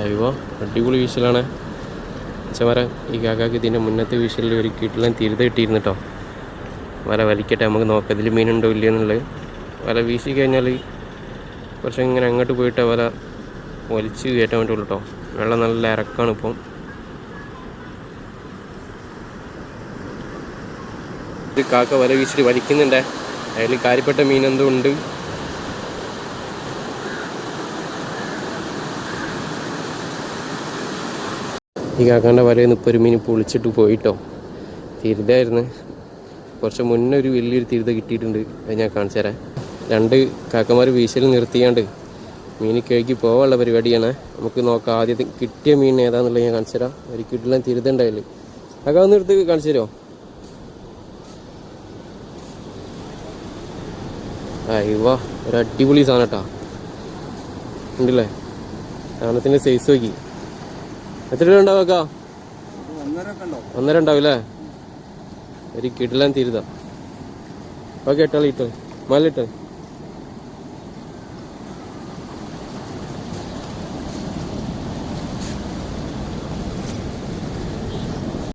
അയ്യോ അടിപൊളി വീശലാണ് അച്ഛന്മാര. ഈ കാക്കാക്ക് ഇതിൻ്റെ മുന്നത്തെ വീശലിൽ ഒരു കിട്ടിലും തിരുത കിട്ടിയിരുന്നു കേട്ടോ. വല വലിക്കട്ടെ, നമുക്ക് നോക്കാം ഇതിൽ മീനുണ്ടോ ഇല്ല എന്നുള്ളത്. വല വീശി കഴിഞ്ഞാൽ കുറച്ച് ഇങ്ങനെ അങ്ങോട്ട് പോയിട്ട് വല വലിച്ച് കയറ്റാൻ പറ്റുള്ളൂ കേട്ടോ. വെള്ളം നല്ല ഇറക്കാണ് ഇപ്പം. ഒരു കാക്ക വല വീശിട്ട് വലിക്കുന്നുണ്ടേ. അതിൽ കാര്യപ്പെട്ട മീൻ എന്തോ ഉണ്ട്. ഈ കാക്കാൻ്റെ വലയിൽ നിന്ന് ഇപ്പോൾ ഒരു മീൻ പൊളിച്ചിട്ട് പോയിട്ടോ. തിരുതായിരുന്നു. കുറച്ച് മുന്നേ ഒരു വലിയൊരു തിരുത കിട്ടിയിട്ടുണ്ട്. അത് ഞാൻ കാണിച്ചു തരാം. 2 കാക്കമാർ വീശൽ നിർത്തിയാണ്ട് മീൻ കഴുകി പോകാനുള്ള പരിപാടിയാണ്. നമുക്ക് നോക്കാം ആദ്യം കിട്ടിയ മീൻ ഏതാണെന്നുള്ളത് ഞാൻ കാണിച്ചു തരാം. ഒരു കിട്ടില്ല തിരുത ഉണ്ടായില്ല. കാക്ക ഒന്ന് എടുത്ത് കാണിച്ചു തരുമോ? അയ്യോ ഒരു അടിപൊളി സാധനം കേട്ടോ. ഉണ്ടല്ലേ സാധനത്തിൻ്റെ സൈസ് നോക്കി. എത്ര രൂപ ഉണ്ടാവും കാക്ക? 1.5 ഉണ്ടാവും അല്ലേ? ഒരു കിടിലൻ തിരുത. ഓക്കെ ഇട്ടാളി മാലിട്ടാളി.